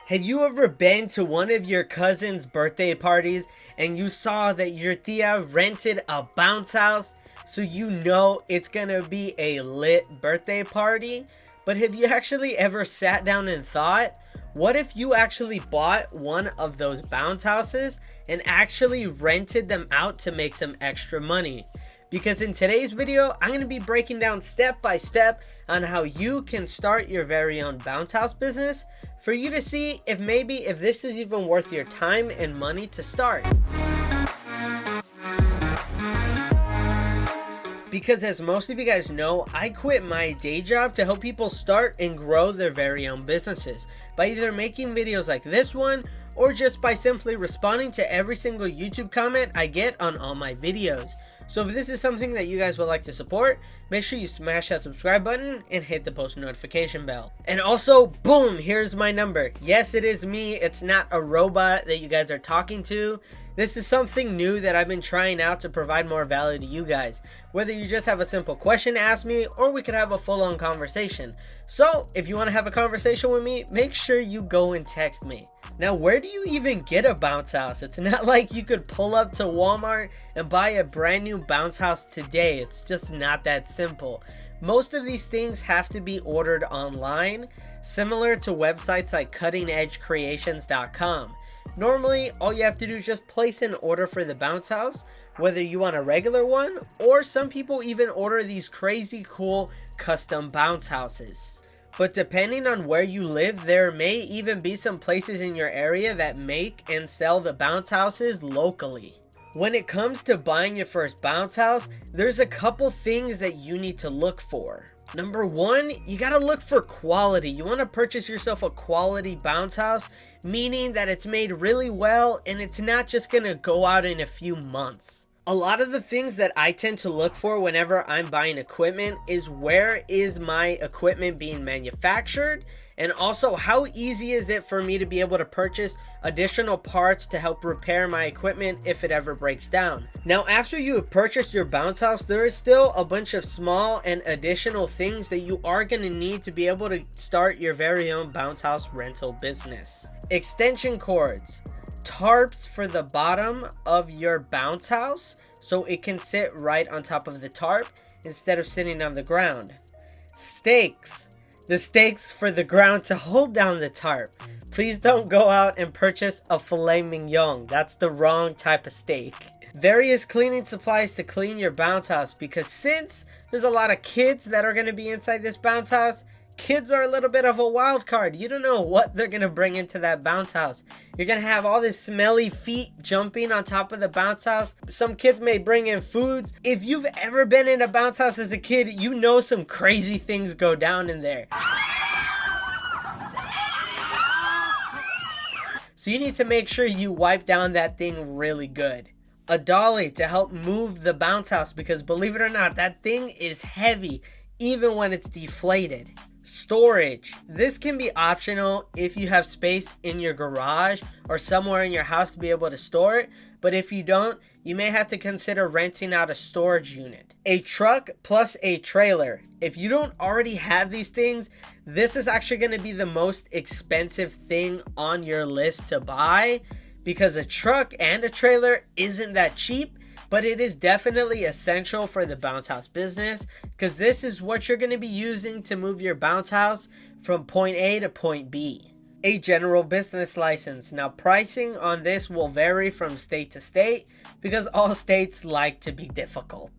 Have you ever been to one of your cousin's birthday parties and you saw that your tia rented a bounce house? So you know it's gonna be a lit birthday party? But have you actually ever sat down and thought, what if you actually bought one of those bounce houses and actually rented them out to make some extra money? Because in today's video, I'm going to be breaking down step by step on how you can start your very own bounce house business for you to see if this is even worth your time and money to start. Because as most of you guys know, I quit my day job to help people start and grow their very own businesses by either making videos like this one or just by simply responding to every single YouTube comment I get on all my videos. So if this is something that you guys would like to support, make sure you smash that subscribe button and hit the post notification bell. And also, boom, here's my number. Yes, it is me. It's not a robot that you guys are talking to. This is something new that I've been trying out to provide more value to you guys. Whether you just have a simple question to ask me, or we could have a full-on conversation. So, if you want to have a conversation with me, make sure you go and text me. Now, where do you even get a bounce house? It's not like you could pull up to Walmart and buy a brand new bounce house today. It's just not that simple. Most of these things have to be ordered online, similar to websites like cuttingedgecreations.com. Normally, all you have to do is just place an order for the bounce house, whether you want a regular one, or some people even order these crazy cool custom bounce houses. But depending on where you live, there may even be some places in your area that make and sell the bounce houses locally. When it comes to buying your first bounce house, there's a couple things that you need to look for. Number one, you gotta look for quality. You want to purchase yourself a quality bounce house, meaning that it's made really well and it's not just gonna go out in a few months. A lot of the things that I tend to look for whenever I'm buying equipment is where is my equipment being manufactured, and also how easy is it for me to be able to purchase additional parts to help repair my equipment if it ever breaks down. Now, after you have purchased your bounce house, there is still a bunch of small and additional things that you are going to need to be able to start your very own bounce house rental business. Extension cords, tarps for the bottom of your bounce house so it can sit right on top of the tarp instead of sitting on the ground. Stakes, the stakes for the ground to hold down the tarp. Please don't go out and purchase a filet mignon. That's the wrong type of steak. Various cleaning supplies to clean your bounce house, because since there's a lot of kids that are going to be inside this bounce house, kids are a little bit of a wild card. You don't know what they're going to bring into that bounce house. You're going to have all this smelly feet jumping on top of the bounce house. Some kids may bring in foods. If you've ever been in a bounce house as a kid, you know some crazy things go down in there. So you need to make sure you wipe down that thing really good. A dolly to help move the bounce house, because believe it or not, that thing is heavy even when it's deflated. Storage. This can be optional if you have space in your garage or somewhere in your house to be able to store it, but if you don't, you may have to consider renting out a storage unit. A truck plus a trailer. If you don't already have these things, this is actually going to be the most expensive thing on your list to buy, because a truck and a trailer isn't that cheap. But it is definitely essential for the bounce house business, because this is what you're going to be using to move your bounce house from point A to point B. A general business license. Now, pricing on this will vary from state to state because all states like to be difficult.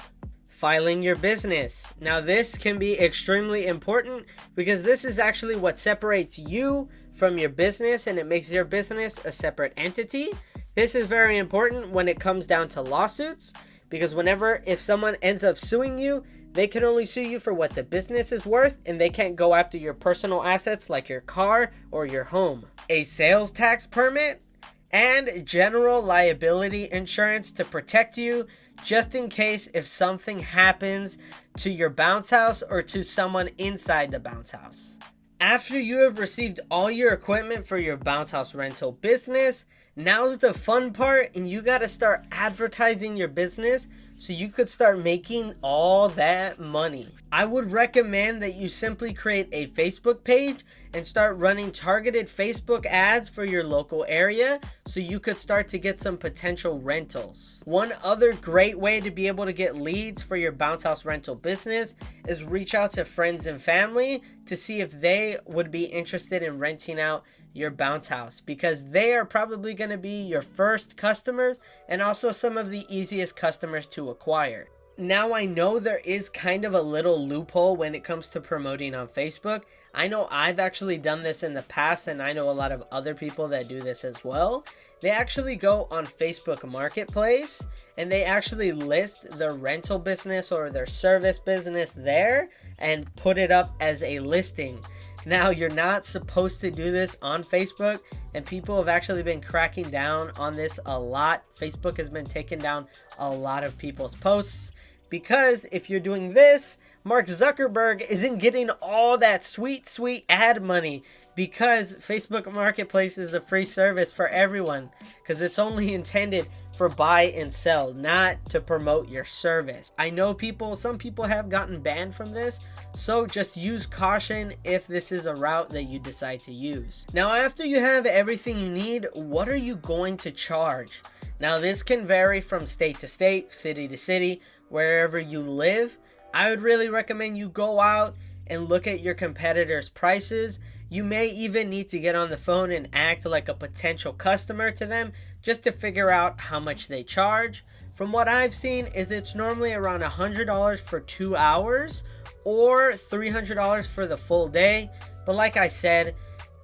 Filing your business. Now, this can be extremely important because this is actually what separates you from your business, and it makes your business a separate entity. This is very important when it comes down to lawsuits, because if someone ends up suing you, they can only sue you for what the business is worth, and they can't go after your personal assets like your car or your home. A sales tax permit and general liability insurance to protect you just in case if something happens to your bounce house or to someone inside the bounce house. After you have received all your equipment for your bounce house rental business, now's the fun part, and you got to start advertising your business so you could start making all that money. I would recommend that you simply create a Facebook page and start running targeted Facebook ads for your local area so you could start to get some potential rentals. One other great way to be able to get leads for your bounce house rental business is reach out to friends and family to see if they would be interested in renting out your bounce house, because they are probably going to be your first customers and also some of the easiest customers to acquire. Now, I know there is kind of a little loophole when it comes to promoting on Facebook. I know I've actually done this in the past, and I know a lot of other people that do this as well. They actually go on Facebook Marketplace and they actually list their rental business or their service business there and put it up as a listing. Now, you're not supposed to do this on Facebook, and people have actually been cracking down on this a lot. Facebook has been taking down a lot of people's posts because if you're doing this, Mark Zuckerberg isn't getting all that sweet ad money, because Facebook Marketplace is a free service for everyone, because it's only intended for buy and sell, not to promote your service. I know some people have gotten banned from this, so just use caution if this is a route that you decide to use. Now, after you have everything you need, what are you going to charge? Now, this can vary from state to state, city to city, wherever you live. I would really recommend you go out and look at your competitors' prices. You may even need to get on the phone and act like a potential customer to them just to figure out how much they charge. From what I've seen is it's normally around $100 for 2 hours or $300 for the full day. But like I said,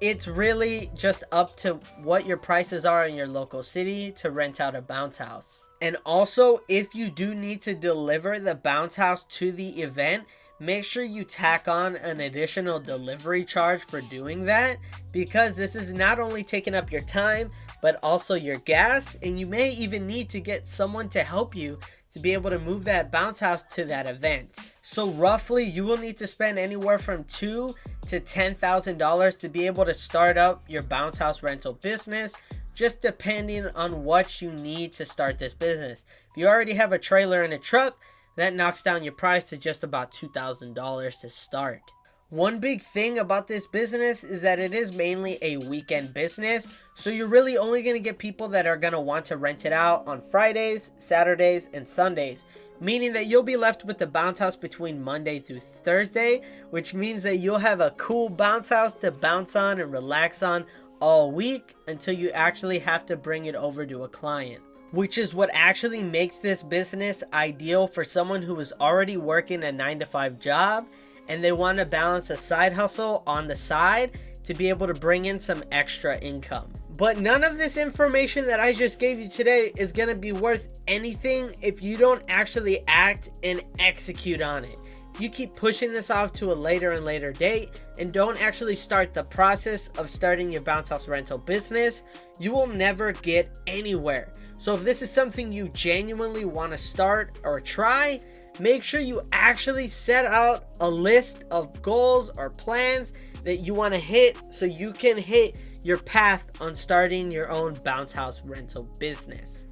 it's really just up to what your prices are in your local city to rent out a bounce house. And also, if you do need to deliver the bounce house to the event, make sure you tack on an additional delivery charge for doing that, because this is not only taking up your time, but also your gas, and you may even need to get someone to help you to be able to move that bounce house to that event. So roughly, you will need to spend anywhere from $2,000 to $10,000 to be able to start up your bounce house rental business, just depending on what you need to start this business. If you already have a trailer and a truck, that knocks down your price to just about $2,000 to start. One big thing about this business is that it is mainly a weekend business, so you're really only going to get people that are going to want to rent it out on Fridays, Saturdays, and Sundays, meaning that you'll be left with the bounce house between Monday through Thursday, which means that you'll have a cool bounce house to bounce on and relax on all week until you actually have to bring it over to a client. Which is what actually makes this business ideal for someone who is already working a 9-to-5 job and they want to balance a side hustle on the side to be able to bring in some extra income. But none of this information that I just gave you today is going to be worth anything if you don't actually act and execute on it. If you keep pushing this off to a later and later date and don't actually start the process of starting your bounce house rental business, you will never get anywhere. So if this is something you genuinely want to start or try, make sure you actually set out a list of goals or plans that you want to hit so you can hit your path on starting your own bounce house rental business.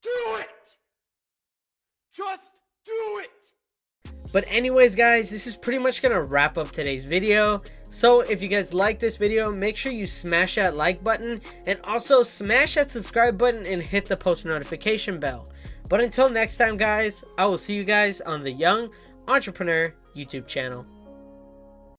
Do it! Just do it! But anyways, guys, this is pretty much gonna wrap up today's video. So if you guys like this video, make sure you smash that like button and also smash that subscribe button and hit the post notification bell. But until next time, guys, I will see you guys on the Young Entrepreneur YouTube channel.